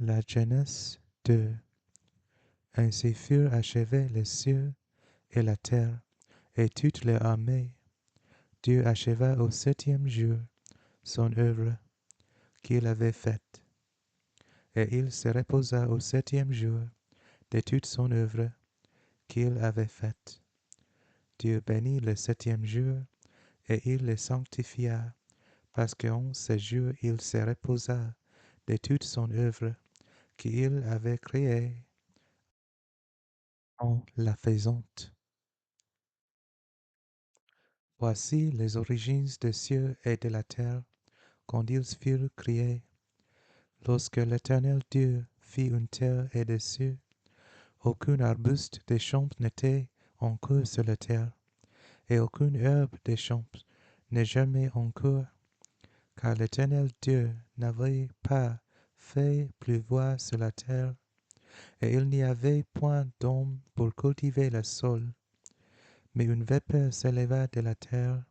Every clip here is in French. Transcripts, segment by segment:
La Genèse 2. Ainsi furent achevés les cieux et la terre, et toutes leurs armées. Dieu acheva au septième jour son œuvre qu'il avait faite, et il se reposa au septième jour de toute son œuvre qu'il avait faite. Dieu bénit le septième jour, et il le sanctifia, parce qu'en ce jour il se reposa de toute son œuvre qu'il avait créée en la faisant. Voici les origines des cieux et de la terre, quand ils furent créés. Lorsque l'Éternel Dieu fit une terre et des cieux, aucun arbuste des champs n'était encore sur la terre, et aucune herbe des champs n'est jamais encore, car l'Éternel Dieu n'avait pas fait pleuvoir sur la terre, et il n'y avait point d'homme pour cultiver le sol. Mais une vapeur s'éleva de la terre,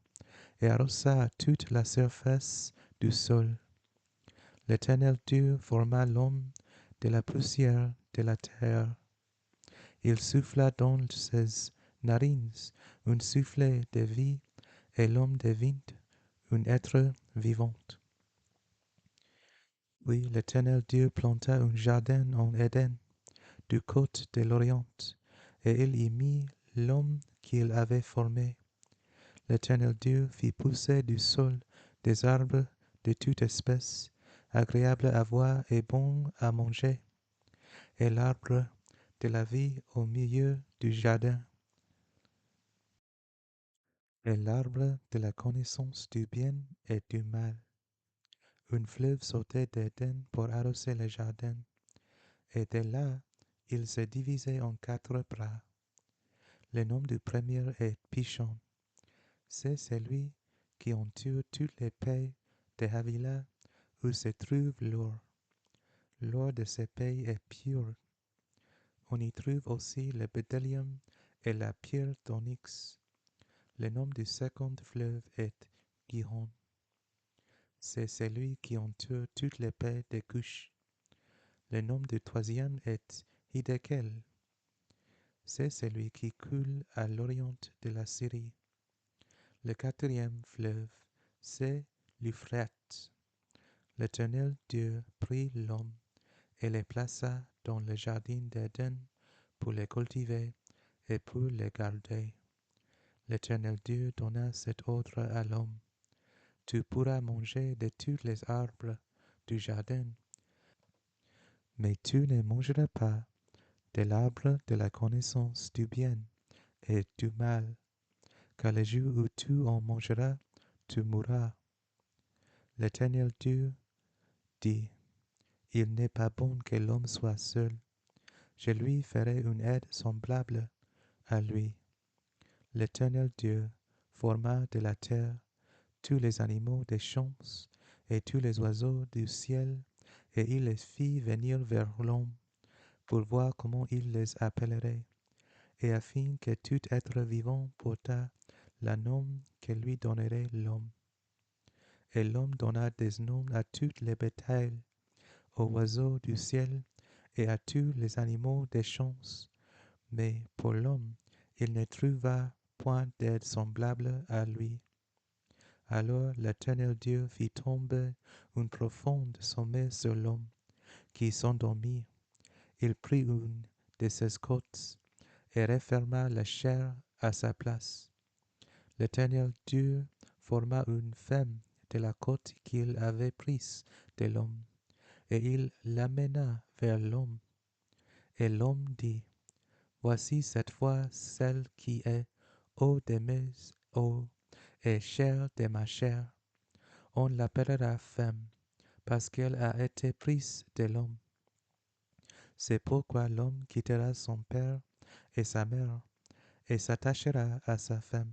et arrosa toute la surface du sol. L'Éternel Dieu forma l'homme de la poussière de la terre. Il souffla dans ses narines un soufflet de vie, et l'homme devint un être vivant. Oui, l'Éternel Dieu planta un jardin en Éden, du côté de l'Orient, et il y mit l'homme qu'il avait formé. L'Éternel Dieu fit pousser du sol des arbres de toute espèce, agréables à voir et bons à manger, et l'arbre de la vie au milieu du jardin, et l'arbre de la connaissance du bien et du mal. Un fleuve sortait d'Éden pour arroser le jardin, et de là il se divisait en quatre bras. Le nom du premier est Pishon. C'est celui qui entoure tous les pays de Havila où se trouve l'or. L'or de ce pays est pur. On y trouve aussi le bédélium et la pierre d'onyx. Le nom du second fleuve est Gihon. C'est celui qui entoure toutes les pays de Cush. Le nom du troisième est Hiddekel. C'est celui qui coule à l'orient de la Syrie. Le quatrième fleuve, c'est l'Euphrate. L'Éternel Dieu prit l'homme et le plaça dans le jardin d'Éden pour le cultiver et pour le garder. L'Éternel Dieu donna cet ordre à l'homme. Tu pourras manger de tous les arbres du jardin, mais tu ne mangeras pas de l'arbre de la connaissance du bien et du mal, car le jour où tu en mangeras, tu mourras. L'Éternel Dieu dit, il n'est pas bon que l'homme soit seul. Je lui ferai une aide semblable à lui. L'Éternel Dieu forma de la terre tous les animaux des champs et tous les oiseaux du ciel, et il les fit venir vers l'homme pour voir comment il les appellerait, et afin que tout être vivant portât le nom que lui donnerait l'homme. Et l'homme donna des noms à toutes les bétails, aux oiseaux du ciel et à tous les animaux des champs. Mais pour l'homme, il ne trouva point d'aide semblable à lui. Alors l'Éternel Dieu fit tomber un profond sommeil sur l'homme, qui s'endormit. Il prit une de ses côtes et referma la chair à sa place. L'Éternel Dieu forma une femme de la côte qu'il avait prise de l'homme, et il l'amena vers l'homme. Et l'homme dit, voici cette fois celle qui est eau de mes eaux et chair de ma chair. On l'appellera femme, parce qu'elle a été prise de l'homme. C'est pourquoi l'homme quittera son père et sa mère, et s'attachera à sa femme,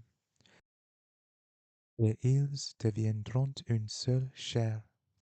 et ils deviendront une seule chair.